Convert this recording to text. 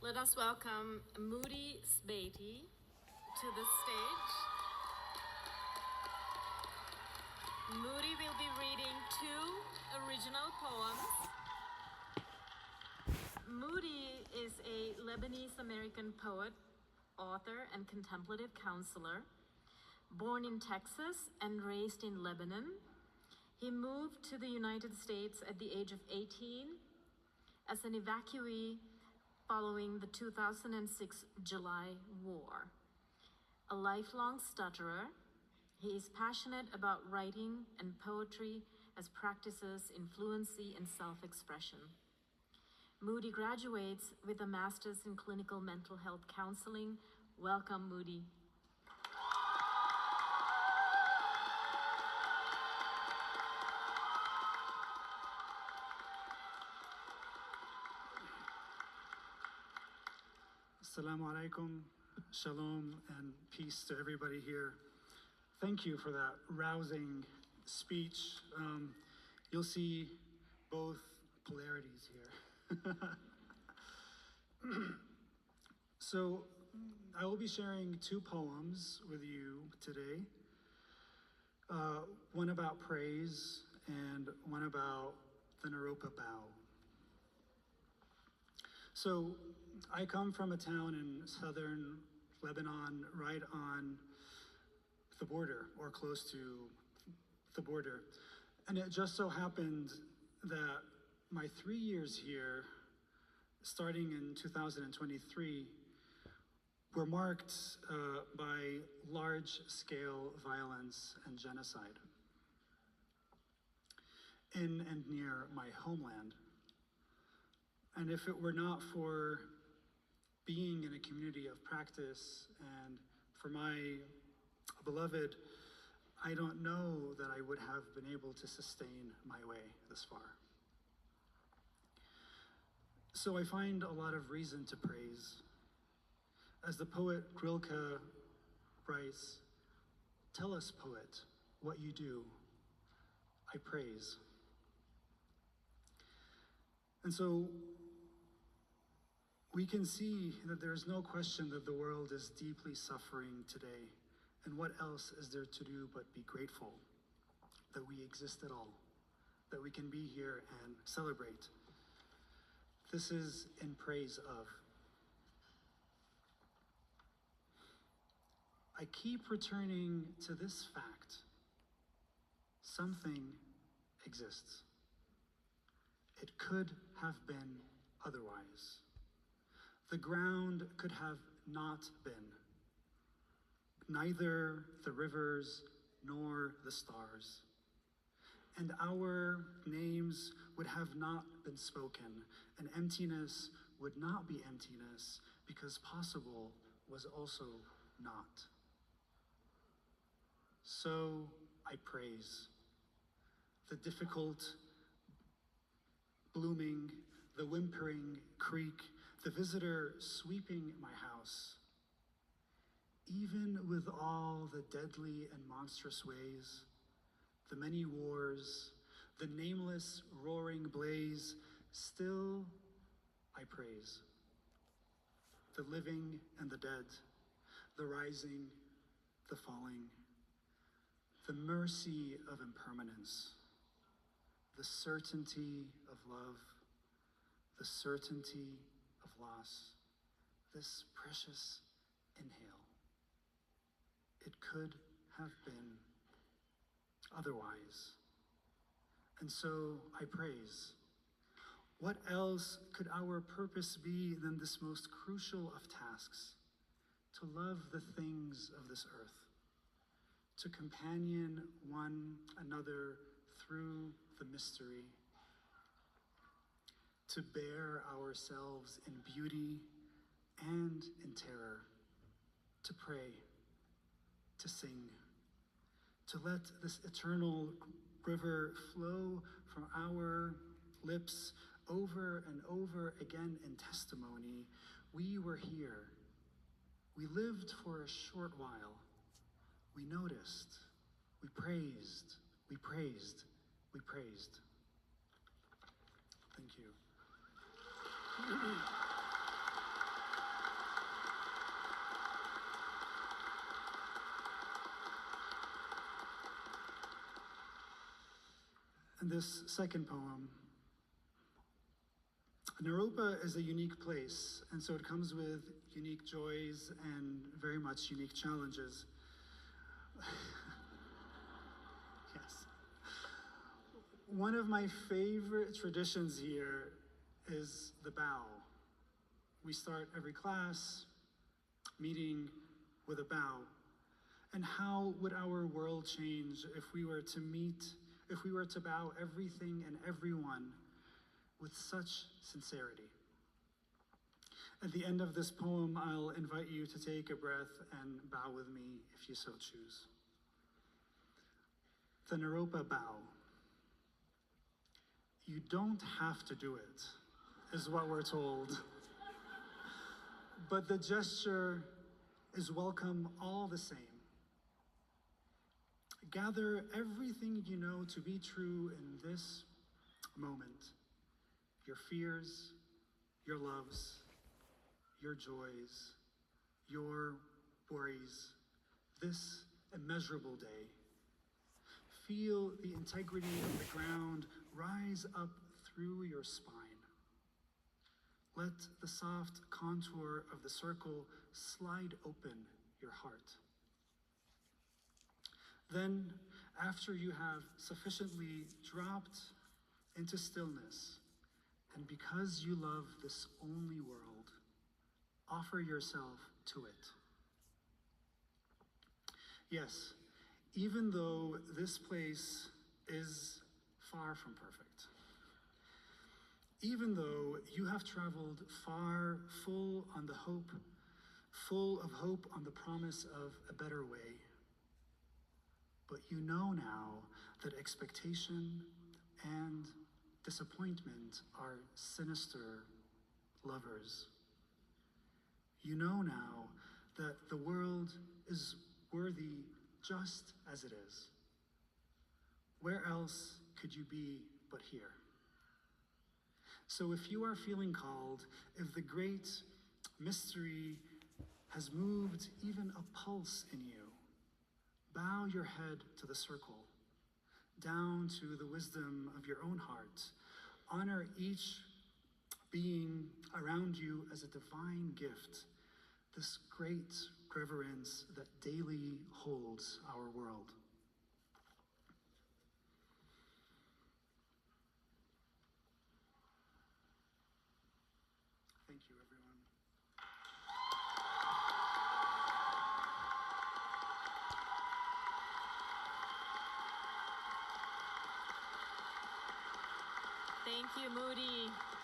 Let us welcome Moudi Sbeity to the stage. Moudi will be reading 2 original poems. Moudi is a Lebanese-American poet, author, and contemplative counselor. Born in Texas and raised in Lebanon, he moved to the United States at the age of 18 as an evacuee following the 2006 July War. A lifelong stutterer, he is passionate about writing and poetry as practices in fluency and self-expression. Moudi graduates with a master's in clinical mental health counseling. Welcome, Moudi. Assalamu alaikum, shalom, and peace to everybody here. Thank you for that rousing speech. You'll see both polarities here. So I will be sharing 2 poems with you today. One about praise and one about the Naropa Bow. So I come from a town in southern Lebanon, right on the border, or close to the border. And it just so happened that my 3 years here, starting in 2023, were marked by large-scale violence and genocide in and near my homeland. And if it were not for being in a community of practice and for my beloved, I don't know that I would have been able to sustain my way this far. So I find a lot of reason to praise. As the poet Rilke writes, "Tell us, poet, what you do. I praise." And so we can see that there is no question that the world is deeply suffering today. And what else is there to do but be grateful that we exist at all, that we can be here and celebrate. This is in praise of. I keep returning to this fact. Something exists. It could have been otherwise. The ground could have not been. Neither the rivers nor the stars. And our names would have not been spoken, and emptiness would not be emptiness, because possible was also not. So I praise the difficult blooming, the whimpering creek, the visitor sweeping my house. Even with all the deadly and monstrous ways, the many wars, the nameless roaring blaze, still I praise. The living and the dead, the rising, the falling, the mercy of impermanence, the certainty of love, the certainty of loss, this precious inhale. It could have been otherwise. And so I praise. What else could our purpose be than this most crucial of tasks? To love the things of this earth, to companion one another through the mystery, to bear ourselves in beauty and in terror, to pray, to sing, to let this eternal river flow from our lips over and over again in testimony. We were here. We lived for a short while. We noticed. We praised. We praised. We praised. Thank you. this second poem, Naropa is a unique place, and so it comes with unique joys and very much unique challenges. Yes. One of my favorite traditions here is the bow. We start every class meeting with a bow. And how would our world change if we were to bow everything and everyone with such sincerity? At the end of this poem, I'll invite you to take a breath and bow with me if you so choose. The Naropa Bow. You don't have to do it, is what we're told. But the gesture is welcome all the same. Gather everything you know to be true in this moment. Your fears, your loves, your joys, your worries, this immeasurable day. Feel the integrity of the ground rise up through your spine. Let the soft contour of the circle slide open your heart. Then, after you have sufficiently dropped into stillness, and because you love this only world, offer yourself to it. Yes, even though this place is far from perfect, even though you have traveled far, full of hope on the promise of a better way, but you know now that expectation and disappointment are sinister lovers. You know now that the world is worthy just as it is. Where else could you be but here? So if you are feeling called, if the great mystery has moved even a pulse in you, bow your head to the circle, down to the wisdom of your own heart. Honor each being around you as a divine gift, this great reverence that daily holds our world. Thank you, everyone. Thank you, Moudi.